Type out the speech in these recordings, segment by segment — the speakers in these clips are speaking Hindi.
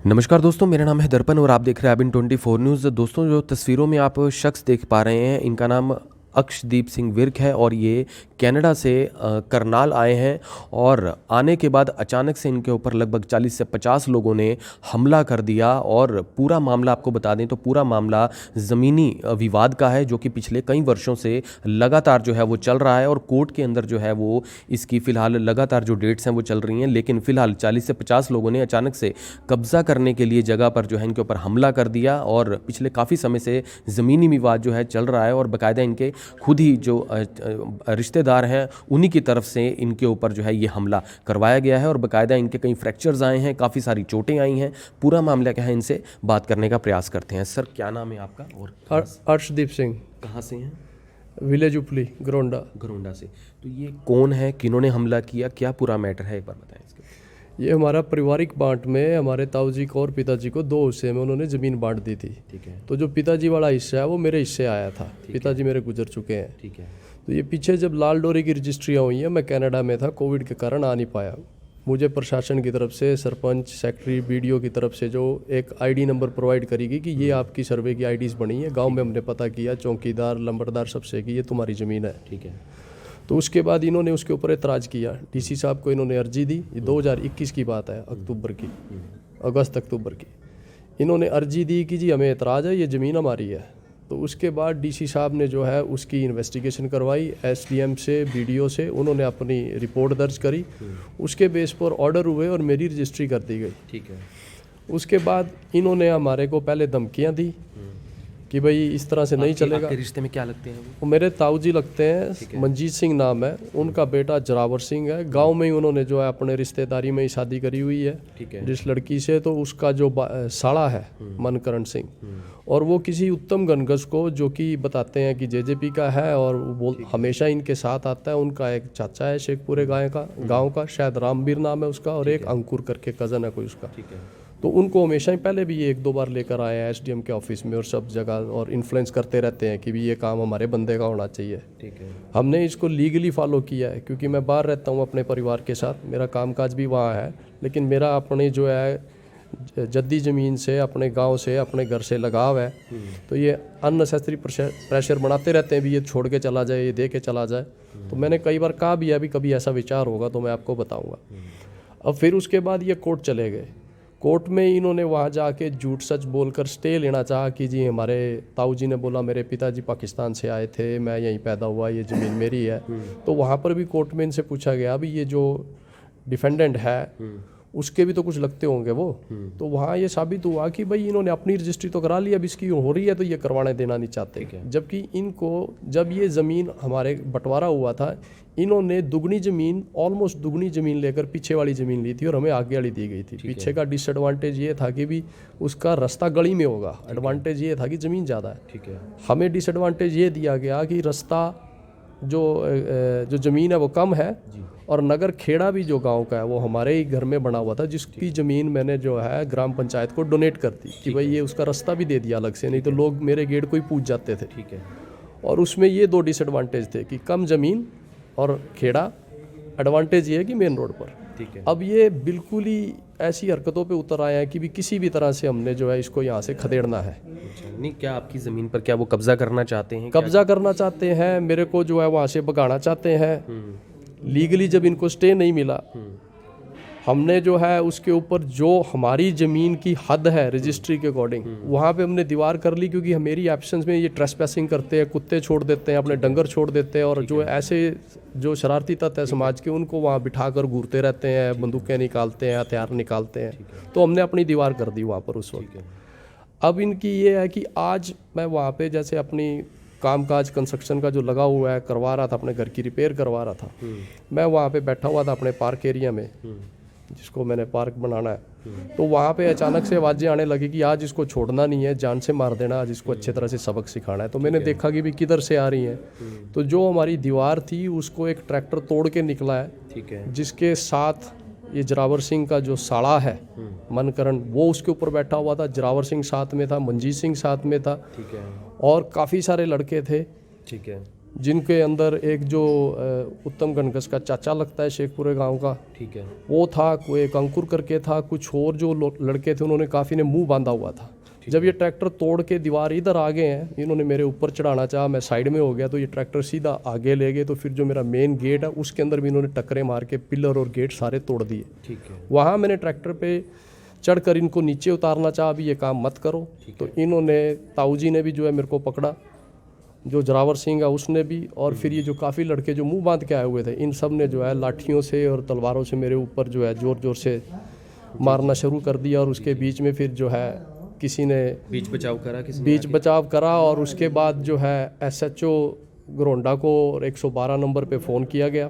नमस्कार दोस्तों, मेरा नाम है दर्पण और आप देख रहे हैं अबिन 24 न्यूज़। दोस्तों, जो तस्वीरों में आप शख्स देख पा रहे हैं, इनका नाम अक्षदीप सिंह विर्क है और ये कनाडा से करनाल आए हैं। और आने के बाद अचानक से इनके ऊपर लगभग 40 से 50 लोगों ने हमला कर दिया। और पूरा मामला आपको बता दें तो पूरा मामला ज़मीनी विवाद का है, जो कि पिछले कई वर्षों से लगातार जो है वो चल रहा है। और कोर्ट के अंदर जो है वो इसकी फ़िलहाल लगातार जो डेट्स हैं वो चल रही हैं। लेकिन फ़िलहाल 40 से 50 लोगों ने अचानक से कब्ज़ा करने के लिए जगह पर जो है इनके ऊपर हमला कर दिया। और पिछले काफ़ी समय से ज़मीनी विवाद जो है चल रहा है और बाकायदा इनके खुद ही जो रिश्तेदार हैं उन्हीं की तरफ से इनके ऊपर जो है ये हमला करवाया गया है। और बाकायदा इनके कई फ्रैक्चर्स आए हैं, काफ़ी सारी चोटें आई हैं। पूरा मामला क्या है, इनसे बात करने का प्रयास करते हैं। सर, क्या नाम है आपका? और अर्शदीप सिंह, कहाँ से हैं? विलेज उपली, घरोंडा से। तो ये कौन है, किन्होंने हमला किया, क्या पूरा मैटर है, एक बार बताएं इसके। ये हमारा पारिवारिक बांट में हमारे ताऊजी को और पिताजी को 2 हिस्से में उन्होंने ज़मीन बांट दी थी। ठीक है। तो जो पिताजी वाला हिस्सा है वो मेरे हिस्से आया था। पिताजी मेरे गुजर चुके हैं। ठीक है। तो ये पीछे जब लाल डोरी की रजिस्ट्रियाँ हुई हैं, मैं कनाडा में था, कोविड के कारण आ नहीं पाया। मुझे प्रशासन की तरफ से, सरपंच, सेक्रेटरी, बीडीओ की तरफ से जो एक आईडी नंबर प्रोवाइड करेगी कि ये आपकी सर्वे की आईडीज़ बनी है। गांव में हमने पता किया, चौकीदार, लंबरदार सबसे, कि ये तुम्हारी ज़मीन है। ठीक है। तो उसके बाद इन्होंने उसके ऊपर एतराज़ किया। डीसी साहब को इन्होंने अर्जी दी। ये 2021 की बात है, अगस्त अक्टूबर की। इन्होंने अर्जी दी कि जी हमें एतराज़ है, ये ज़मीन हमारी है। तो उसके बाद डीसी साहब ने जो है उसकी इन्वेस्टिगेशन करवाई, एसडीएम से, बीडीओ से। उन्होंने अपनी रिपोर्ट दर्ज करी, उसके बेस पर ऑर्डर हुए और मेरी रजिस्ट्री कर दी गई। ठीक है। उसके बाद इन्होंने हमारे को पहले धमकियाँ दी कि भाई इस तरह से नहीं चलेगा। आपके रिश्ते में क्या लगते हैं वो मेरे ताऊजी लगते हैं, मंजीत सिंह नाम है उनका, बेटा जरावर सिंह है। गांव में ही उन्होंने जो है अपने रिश्तेदारी में ही शादी करी हुई है। ठीक है। जिस लड़की से, तो उसका जो साड़ा है मनकरण सिंह, और वो किसी उत्तम गणगस को, जो कि बताते हैं कि जेजेपी का है और वो हमेशा इनके साथ आता है, उनका एक चाचा है शेखपुरे गाँव का, शायद रामवीर नाम है उसका, और एक अंकुर करके कज़न है कोई उसका। ठीक है। तो उनको हमेशा ही पहले भी ये 1-2 बार लेकर आए हैं एसडीएम के ऑफिस में और सब जगह, और इन्फ्लुएंस करते रहते हैं कि भी ये काम हमारे बंदे का होना चाहिए। ठीक है। हमने इसको लीगली फॉलो किया है, क्योंकि मैं बाहर रहता हूँ अपने परिवार के साथ, मेरा कामकाज भी वहाँ है। लेकिन मेरा अपने जो है जद्दी ज़मीन से, अपने गांव से, अपने घर से लगाव है। तो ये अननेसेसरी प्रेशर बनाते रहते हैं भी ये छोड़ के चला जाए, ये दे के चला जाए। तो मैंने कई बार कहा भी है, अभी कभी ऐसा विचार होगा तो मैं आपको बताऊँगा। अब फिर उसके बाद ये कोर्ट चले गए। कोर्ट में इन्होंने वहाँ जाके झूठ सच बोलकर स्टे लेना चाहा कि जी हमारे ताऊजी ने बोला मेरे पिताजी पाकिस्तान से आए थे, मैं यहीं पैदा हुआ, ये ज़मीन मेरी है। तो वहाँ पर भी कोर्ट में इनसे पूछा गया अभी ये जो डिफेंडेंट है उसके भी तो कुछ लगते होंगे वो। तो वहाँ ये साबित हुआ कि भाई इन्होंने अपनी रजिस्ट्री तो करा ली, अब इसकी हो रही है तो ये करवाने देना नहीं चाहते। जबकि इनको जब ये ज़मीन हमारे बंटवारा हुआ था, इन्होंने दुगनी ज़मीन, ऑलमोस्ट दुगनी ज़मीन लेकर पीछे वाली ज़मीन ली थी और हमें आगे वाली दी गई थी। पीछे का डिसएडवांटेज ये था कि भी उसका रास्ता गली में होगा, एडवांटेज ये था कि ज़मीन ज़्यादा है। ठीक है। हमें डिसएडवांटेज ये दिया गया कि रास्ता जो ज़मीन है वो कम है, और नगर खेड़ा भी जो गांव का है वो हमारे ही घर में बना हुआ था, जिसकी ज़मीन मैंने जो है ग्राम पंचायत को डोनेट कर दी कि भाई ये उसका रास्ता भी दे दिया अलग से, नहीं तो लोग मेरे गेट को ही पूछ जाते थे। ठीक है। और उसमें ये 2 डिसएडवांटेज थे कि कम ज़मीन और खेड़ा, एडवांटेज ये है कि मेन रोड पर। ठीक है। अब ये बिल्कुल ही ऐसी हरकतों पे उतर आए हैं कि भी किसी भी तरह से हमने जो है इसको यहाँ से खदेड़ना है। नहीं, क्या आपकी ज़मीन पर क्या वो कब्जा करना चाहते हैं? कब्जा करना चाहते हैं, मेरे को जो है वहाँ से भगाना चाहते हैं। लीगली जब इनको स्टे नहीं मिला, हमने जो है उसके ऊपर जो हमारी ज़मीन की हद है रजिस्ट्री के अकॉर्डिंग, वहाँ पे हमने दीवार कर ली, क्योंकि मेरी एब्सेंस में ये ट्रेसपैसिंग करते हैं, कुत्ते छोड़ देते हैं, अपने डंगर छोड़ देते हैं, और जो ऐसे जो शरारती तत्व है समाज के उनको वहाँ बिठा कर घूरते रहते हैं, बंदूकें निकालते हैं, हथियार निकालते हैं। तो हमने अपनी दीवार कर दी वहाँ पर उस वक्त। अब इनकी ये है कि आज मैं वहाँ पे जैसे अपनी कामकाज कंस्ट्रक्शन का जो लगा हुआ है करवा रहा था, अपने घर की रिपेयर करवा रहा था, मैं वहाँ पे बैठा हुआ था अपने पार्क एरिया में, जिसको मैंने पार्क बनाना है। तो वहाँ पे अचानक से आवाज़ें आने लगी कि आज इसको छोड़ना नहीं है, जान से मार देना, आज इसको अच्छे तरह से सबक सिखाना है। तो मैंने देखा कि भी किधर से आ रही हैं। तो जो हमारी दीवार थी उसको एक ट्रैक्टर तोड़ के निकला है। ठीक है। जिसके साथ ये जरावर सिंह का जो साड़ा है मनकरण, वो उसके ऊपर बैठा हुआ था। जरावर सिंह साथ में था, मंजीत सिंह साथ में था। ठीक है। और काफ़ी सारे लड़के थे। ठीक है। जिनके अंदर एक जो उत्तम गणगस का चाचा लगता है शेखपुरे गांव का, ठीक है। वो था, कोई एक अंकुर करके था, कुछ और जो लड़के थे उन्होंने काफ़ी ने मुंह बांधा हुआ था। जब ये ट्रैक्टर तोड़ के दीवार इधर आ गए हैं, इन्होंने मेरे ऊपर चढ़ाना चाहा, मैं साइड में हो गया तो ये ट्रैक्टर सीधा आगे ले गए, तो फिर जो मेरा मेन गेट है उसके अंदर भी इन्होंने टक्करे मार के पिलर और गेट सारे तोड़ दिए। ठीक है। वहाँ मैंने ट्रैक्टर पे चढ़कर इनको नीचे उतारना चाहा, अभी ये काम मत करो, तो इन्होंने, ताऊ जी ने भी जो है मेरे को पकड़ा, जो जरावर सिंह है उसने भी, और फिर ये जो काफ़ी लड़के जो मुंह बांध के आए हुए थे, इन सब ने जो है लाठियों से और तलवारों से मेरे ऊपर जो है ज़ोर ज़ोर से मारना शुरू कर दिया। और उसके बीच में फिर जो है किसी ने बीच बचाव करा, किसी ने बीच बचाव करा, और उसके बाद जो है SHO घरोंडा को 112 नंबर पे फ़ोन किया गया,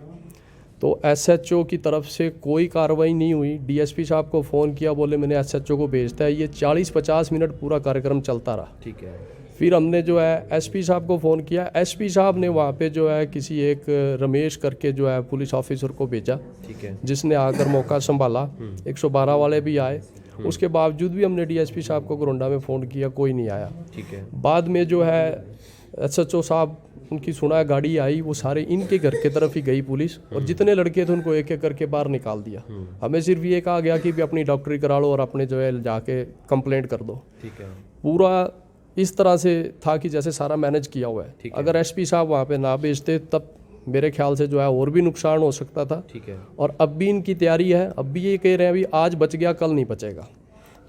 तो SHO की तरफ से कोई कार्रवाई नहीं हुई। DSP साहब को फ़ोन किया, बोले मैंने SHO को भेजता है। ये 40-50 मिनट पूरा कार्यक्रम चलता रहा। ठीक है। फिर हमने जो है SP साहब को फ़ोन किया, SP साहब ने वहाँ पे जो है किसी एक रमेश करके जो है पुलिस ऑफिसर को भेजा, ठीक है। जिसने आकर मौका संभाला। 112 वाले भी आए, उसके बावजूद भी हमने DSP साहब को घरोंडा में फ़ोन किया, कोई नहीं आया। ठीक है। बाद में जो है SHO साहब उनकी सुना गाड़ी आई, वो सारे इनके घर की तरफ ही गई पुलिस, और जितने लड़के थे उनको एक एक करके बाहर निकाल दिया। हमें सिर्फ ये कहा गया कि भी अपनी डॉक्टरी करा लो और अपने जो है जाके कंप्लेंट कर दो। ठीक है। पूरा इस तरह से था कि जैसे सारा मैनेज किया हुआ है। अगर SP साहब वहाँ पे ना भेजते तब मेरे ख्याल से जो है और भी नुकसान हो सकता था। ठीक है। और अब भी इनकी तैयारी है, अब भी ये कह रहे हैं अभी आज बच गया कल नहीं बचेगा,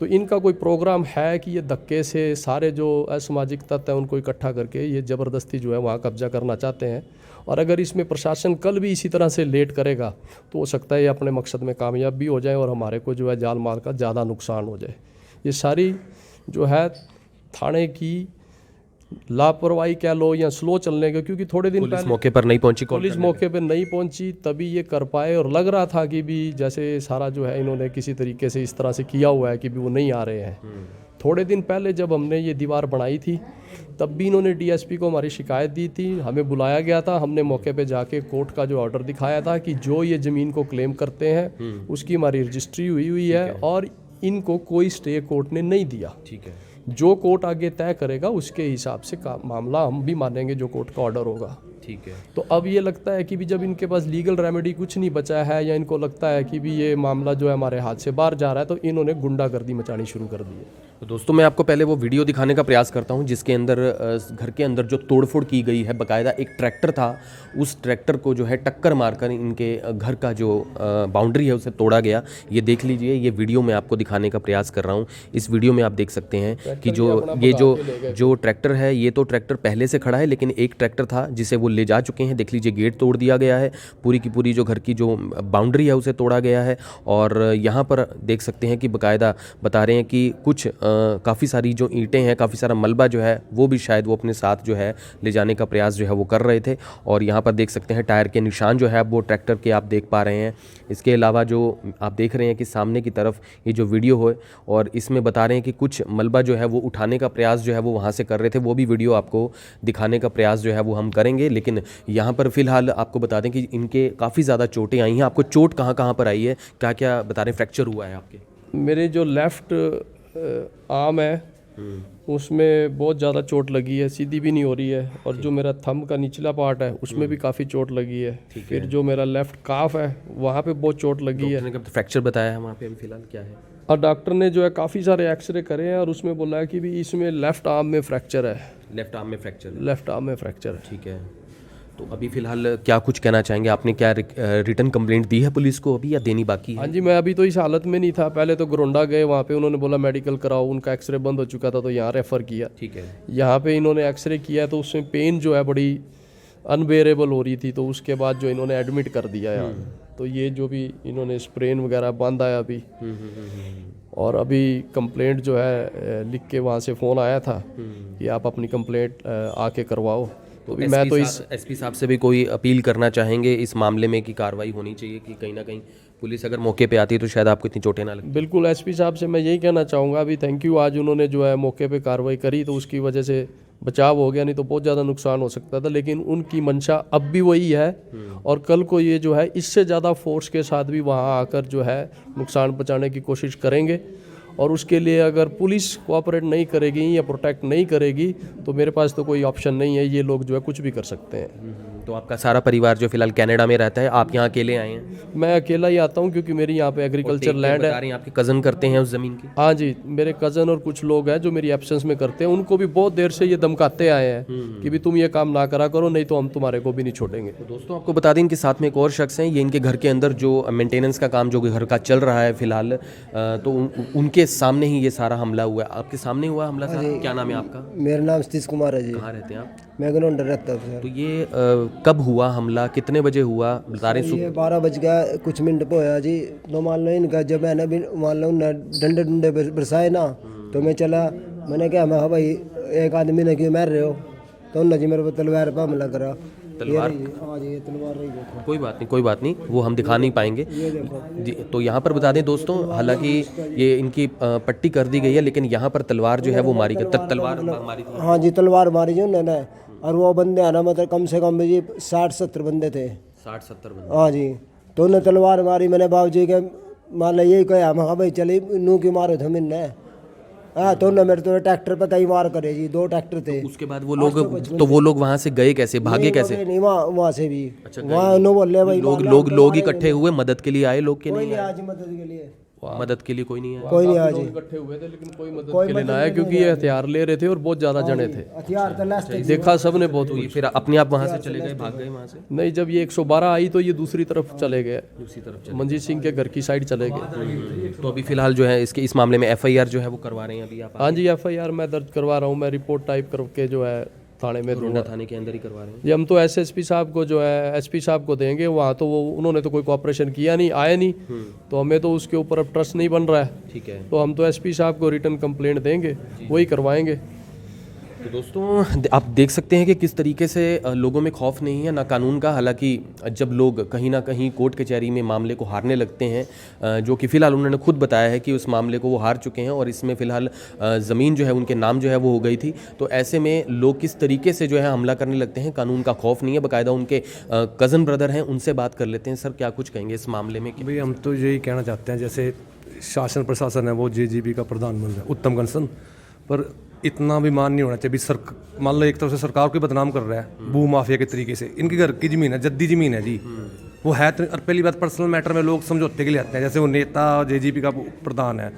तो इनका कोई प्रोग्राम है कि ये धक्के से सारे जो असामाजिक तत्व हैं उनको इकट्ठा करके ये ज़बरदस्ती जो है वहाँ कब्जा करना चाहते हैं। और अगर इसमें प्रशासन कल भी इसी तरह से लेट करेगा तो हो सकता है ये अपने मकसद में कामयाब भी हो जाए और हमारे को जो है जान माल का ज़्यादा नुकसान हो जाए। ये सारी जो है थाने की लापरवाही कह लो या स्लो चलने का, क्योंकि थोड़े दिन पुलिस मौके पर नहीं पहुंची, पुलिस मौके पर नहीं पहुंची तभी ये कर पाए। और लग रहा था कि भी जैसे सारा जो है इन्होंने किसी तरीके से इस तरह से किया हुआ है कि भी वो नहीं आ रहे हैं। थोड़े दिन पहले जब हमने ये दीवार बनाई थी तब भी इन्होंने DSP को हमारी शिकायत दी थी, हमें बुलाया गया था, हमने मौके पे जाके कोर्ट का जो ऑर्डर दिखाया था कि जो ये ज़मीन को क्लेम करते हैं उसकी हमारी रजिस्ट्री हुई है और इनको कोई स्टे कोर्ट ने नहीं दिया। ठीक है। जो कोर्ट आगे तय करेगा उसके हिसाब से मामला हम भी मानेंगे, जो कोर्ट का ऑर्डर होगा। ठीक है। तो अब ये लगता है कि भी जब इनके पास लीगल रेमेडी कुछ नहीं बचा है या इनको लगता है कि भी ये मामला जो है हमारे हाथ से बाहर जा रहा है, तो इन्होंने गुंडागर्दी मचानी शुरू कर दी है। तो दोस्तों मैं आपको पहले वो वीडियो दिखाने का प्रयास करता हूं जिसके अंदर घर के अंदर जो तोड़फोड़ की गई है, बाकायदा एक ट्रैक्टर था, उस ट्रैक्टर को जो है टक्कर मारकर इनके घर का जो बाउंड्री है उसे तोड़ा गया। ये देख लीजिए, ये वीडियो मैं आपको दिखाने का प्रयास कर रहा हूँ। इस वीडियो में आप देख सकते हैं कि जो ट्रैक्टर है, ये तो ट्रैक्टर पहले से खड़ा है, लेकिन एक ट्रैक्टर था जिसे वो ले जा चुके हैं। देख लीजिए, गेट तोड़ दिया गया है, पूरी की पूरी जो घर की जो बाउंड्री है उसे तोड़ा गया है। और यहाँ पर देख सकते हैं कि बाकायदा बता रहे हैं कि कुछ काफ़ी सारी जो ईंटें हैं, काफ़ी सारा मलबा जो है वो भी शायद वो अपने साथ जो है ले जाने का प्रयास जो है वो कर रहे थे। और यहाँ पर देख सकते हैं टायर के निशान जो है वो ट्रैक्टर के आप देख पा रहे हैं। इसके अलावा जो आप देख रहे हैं कि सामने की तरफ ये जो वीडियो है और इसमें बता रहे हैं कि कुछ मलबा जो है वो उठाने का प्रयास जो है वो वहाँ से कर रहे थे, वो भी वीडियो आपको दिखाने का प्रयास जो है वो हम करेंगे। लेकिन यहाँ पर फ़िलहाल आपको बता दें कि इनके काफ़ी ज़्यादा चोटें आई हैं। आपको चोट कहाँ कहाँ पर आई है, क्या क्या बता रहे हैं, फ्रैक्चर हुआ है आपके? मेरे जो लेफ़्ट आर्म है उसमें बहुत ज़्यादा चोट लगी है, सीधी भी नहीं हो रही है। और जो मेरा थंब का निचला पार्ट है उसमें भी काफ़ी चोट लगी है। फिर जो मेरा लेफ़्ट काफ है वहाँ पे बहुत चोट लगी है। फ्रैक्चर बताया है वहाँ पे अभी फ़िलहाल क्या है? और डॉक्टर ने जो है काफ़ी सारे एक्सरे करे हैं और उसमें बोला है कि भी इसमें लेफ़्ट आर्म में फ्रैक्चर है। लेफ्ट आर्म में फ्रैक्चर है? लेफ़्ट आर्म में फ्रैक्चर है। ठीक है। तो अभी फ़िलहाल क्या कुछ कहना चाहेंगे? आपने क्या रिटर्न कंप्लेंट दी है पुलिस को अभी या देनी बाकी है? हाँ जी, मैं अभी तो इस हालत में नहीं था। पहले तो घरोंडा गए, वहाँ पे उन्होंने बोला मेडिकल कराओ, उनका एक्सरे बंद हो चुका था तो यहाँ रेफ़र किया। ठीक है। यहाँ पे इन्होंने एक्सरे किया तो उसमें पेन जो है बड़ी अनबेरेबल हो रही थी, तो उसके बाद जो इन्होंने एडमिट कर दिया यहाँ। तो ये जो भी इन्होंने स्प्रेन वगैरह बांधा है अभी। और अभी कंप्लेंट जो है लिख के वहाँ से फ़ोन आया था कि आप अपनी कंप्लेंट आके करवाओ। तो मैं तो इस SP साहब से भी कोई अपील करना चाहेंगे इस मामले में कि कार्रवाई होनी चाहिए, कि कहीं ना कहीं पुलिस अगर मौके पे आती है तो शायद आपको इतनी चोटें ना लगती? बिल्कुल, SP साहब से मैं यही कहना चाहूँगा अभी थैंक यू, आज उन्होंने जो है मौके पे कार्रवाई करी तो उसकी वजह से बचाव हो गया, नहीं तो बहुत ज़्यादा नुकसान हो सकता था। लेकिन उनकी मंशा अब भी वही है और कल को ये जो है इससे ज़्यादा फोर्स के साथ भी वहाँ आकर जो है नुकसान पहुँचाने की कोशिश करेंगे। और उसके लिए अगर पुलिस कोऑपरेट नहीं करेगी या प्रोटेक्ट नहीं करेगी तो मेरे पास तो कोई ऑप्शन नहीं है, ये लोग जो है कुछ भी कर सकते हैं। तो आपका सारा परिवार जो फिलहाल कनाडा में रहता है, आप यहाँ अकेले आए हैं? मैं अकेला ही आता हूँ क्योंकि मेरी यहाँ पे एग्रीकल्चर लैंड है। बता रहे हैं आपके कज़न करते हैं उस ज़मीन की? हाँ जी, मेरे कज़न और कुछ लोग हैं जो मेरी एब्सेंस में करते हैं, उनको भी बहुत देर से ये धमकाते आए हैं कि भी तुम ये काम ना करा करो, नहीं तो हम तुम्हारे को भी नहीं छोड़ेंगे। तो दोस्तों आपको बता दें इनके साथ में एक और शख्स हैं, ये इनके घर के अंदर जो मेंटेनेंस का काम जो घर का चल रहा है फिलहाल, तो उनके सामने ही ये सारा हमला हुआ है। आपके सामने हुआ हमला साहब? क्या नाम है आपका? मेरा नाम सतीश कुमार है जी। कहाँ रहते हैं आप? मैं ग्राउंडर रहता हूँ सर। तो ये कब हुआ हमला, कितने बजे हुआ बता रहे? ये 12 बज गया कुछ मिनट पे होया जी। तो मान लो इनका जब मैंने भी मान लो डंडे डंडे बरसाए ना, तो मैं चला, मैंने कहा मैं भाई एक आदमी ने क्यों मार रहे हो, तो उन्होंने जी मेरे को तलवार पर हमला करा। तलवार? हाँ जी, ये तलवार रही देखो। कोई बात नहीं, कोई बात नहीं, वो हम दिखा नहीं पाएंगे ये देखो जी। तो यहाँ पर बता दें दोस्तों, हालांकि ये इनकी पट्टी कर दी गई है, लेकिन यहाँ पर तलवार जो है वो मारी गई। तलवार मारी थी? हाँ जी, तलवार मारी जी उन्होंने। और वो बंदे आना मतलब कम से कम जी 60-70 बंदे थे। 60-70 बंदे? हाँ जी, तो उन्हें तलवार मारी। मैंने बाबू जी के मान लो यही कहा, मैं भाई चले नू की मारो थे मैंने। हाँ, तो उन्होंने मेरे तो ट्रैक्टर पर कई मार करे जी, 2 ट्रैक्टर थे। उसके बाद वो लोग वहाँ से गए कैसे, भागे कैसे? नहीं, वहाँ से भी वहाँ उन्होंने बोले भाई लोग इकट्ठे हुए, मदद के लिए आए लोग के? नहीं आज मदद के लिए मदद के लिए कोई नहीं है? कोई नहीं आज इकट्ठे हुए थे लेकिन कोई मदद के लिए ना आया, क्योंकि ये हथियार ले रहे थे और बहुत ज्यादा जने थे। हथियार तो लास्ट देखा सबने बहुत ये फिर अपने आप वहाँ से चले गए, भाग गए वहाँ से? नहीं, जब ये 112 आई तो ये दूसरी तरफ चले गए, दूसरी तरफ मंजीत सिंह के घर की साइड चले गए। तो अभी फिलहाल जो है इस मामले में FIR जो है वो करवा रहे हैं अभी आप? हाँ जी, FIR मैं दर्ज करवा रहा हूँ, मैं रिपोर्ट टाइप करके जो है थाने में दूंगा। थाने के अंदर ही करवा रहे हैं? ये हम तो SSP साहब को जो है SP साहब को देंगे, वहाँ तो वो उन्होंने तो कोई कोऑपरेशन किया नहीं, आए नहीं, तो हमें तो उसके ऊपर अब ट्रस्ट नहीं बन रहा है। ठीक है, तो हम तो SP साहब को रिटर्न कंप्लेंट देंगे, वही करवाएंगे। तो दोस्तों आप देख सकते हैं कि किस तरीके से लोगों में खौफ नहीं है ना कानून का। हालांकि जब लोग कहीं ना कहीं कोर्ट कचहरी में मामले को हारने लगते हैं, जो कि फ़िलहाल उन्होंने खुद बताया है कि उस मामले को वो हार चुके हैं और इसमें फ़िलहाल ज़मीन जो है उनके नाम जो है वो हो गई थी, तो ऐसे में लोग किस तरीके से जो है हमला करने लगते हैं। कानून का खौफ नहीं है, बाकायदा उनके कज़न ब्रदर हैं, उनसे बात कर लेते हैं। सर क्या कुछ कहेंगे इस मामले में? भाई हम तो यही कहना चाहते हैं, जैसे शासन प्रशासन है वो JGP का प्रधान बन रहा है, उत्तम कंसन, पर इतना भी मान नहीं होना चाहिए। मान लो एक तरफ से सरकार को बदनाम कर रहा है भू माफिया के तरीके से। इनके घर की ज़मीन है, जद्दी ज़मीन है जी, वो है तो। और पहली बात, पर्सनल मैटर में लोग समझौते के लिए आते हैं, जैसे वो नेता JGP का प्रधान है,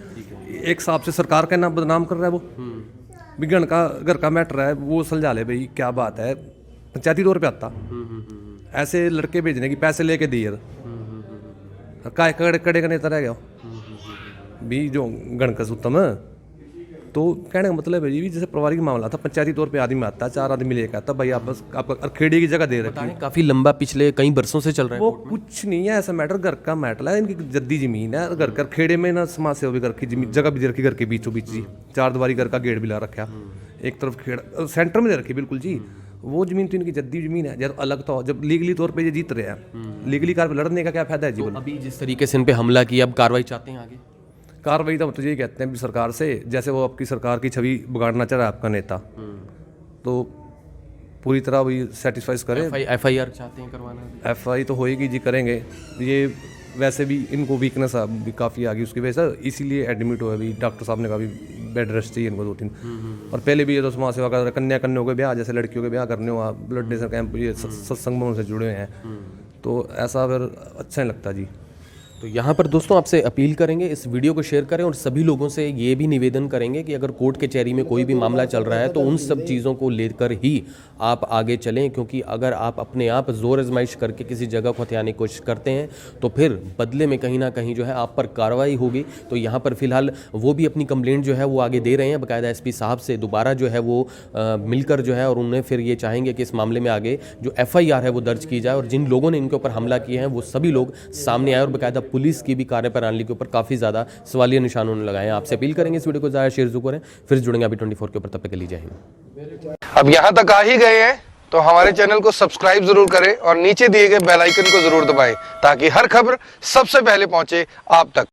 एक हिसाब से सरकार का नाम बदनाम कर रहा है वो। भी घर का मैटर है, वो सुलझा ले भाई, क्या बात है, पंचायती तौर पर आता। ऐसे लड़के भेजने की पैसे लेके दिए, काय कड़े का नेता रह गया भी जो गणकस उत्तम। तो कहने का मतलब है जी, जैसे पारिवारिक मामला था, पंचायती तौर पे आदमी आता है, 4 आदमी लेकर आता, भाई आप बस आपका खेड़े की जगह दे रखी है। काफ़ी लंबा पिछले कई बरसों से चल रहा है। वो कुछ नहीं है ऐसा मैटर, घर का मैटर है, इनकी जद्दी ज़मीन है। घर कर खेड़े में ना समाज सेवा भी घर की जमीन जगह भी दे रखी, घर के बीचों बीच जी, 4 दीवारी घर का गेट भी ला रखा, एक तरफ खेड़ा सेंटर में दे रखी बिल्कुल जी। वो ज़मीन तो इनकी जद्दी ज़मीन है। जब अलग तो जब लीगली तौर पे ये जीत रहे हैं, लीगली कार पे लड़ने का क्या फायदा है जी? अभी जिस तरीके से इन पे हमला किया, अब कार्रवाई चाहते हैं आगे? कार्रवाई तो हम तो यही कहते हैं सरकार से, जैसे वो आपकी सरकार की छवि बिगाड़ना चाह रहा है आपका नेता, तो पूरी तरह वही सेटिस्फाइज करें। FIR चाहते हैं करवाना? FI तो होएगी जी, करेंगे। ये वैसे भी इनको वीकनेस भी काफ़ी आ गई उसकी वजह से, इसीलिए एडमिट हुआ। अभी डॉक्टर साहब ने कहा भी बेड रेस्ट चाहिए इनको 2-3। और पहले भी ये तो समाज सेवा कर, कन्याओं के ब्याह, जैसे लड़कियों के ब्याह करने हो, ब्लड डोनेशन कैंप, ये सत्संग में से जुड़े हुए हैं, तो ऐसा फिर अच्छा नहीं लगता जी। तो यहाँ पर दोस्तों आपसे अपील करेंगे, इस वीडियो को शेयर करें और सभी लोगों से ये भी निवेदन करेंगे कि अगर कोर्ट कचहरी में कोई भी मामला चल रहा है तो उन सब चीज़ों को लेकर ही आप आगे चलें, क्योंकि अगर आप अपने आप जोर आजमाइश करके किसी जगह को हथियाने की कोशिश करते हैं तो फिर बदले में कहीं ना कहीं जो है आप पर कार्रवाई होगी। तो यहाँ पर फिलहाल वो भी अपनी कंप्लेंट जो है वो आगे दे रहे हैं, बाकायदा SP साहब से दोबारा जो है वो मिलकर जो है, और उन्हें फिर ये चाहेंगे कि इस मामले में आगे जो FIR है वो दर्ज की जाए और जिन लोगों ने इनके ऊपर हमला किया है वो सभी लोग सामने आए और बाकायदा पुलिस की भी कार्यप्रणाली के ऊपर काफ़ी ज़्यादा सवालिया निशान उन्होंने लगाए हैं। आपसे अपील करेंगे इस वीडियो को ज़्यादा शेयर जरूर करें। फिर जुड़ेंगे अभी 24 के ऊपर, तब तक के लिए जय हिंद। अब यहाँ तक आ ही गए हैं तो हमारे चैनल को सब्सक्राइब जरूर करें और नीचे दिए गए बेल आइकन को जरूर दबाएं ताकि हर खबर सबसे पहले पहुंचे आप तक।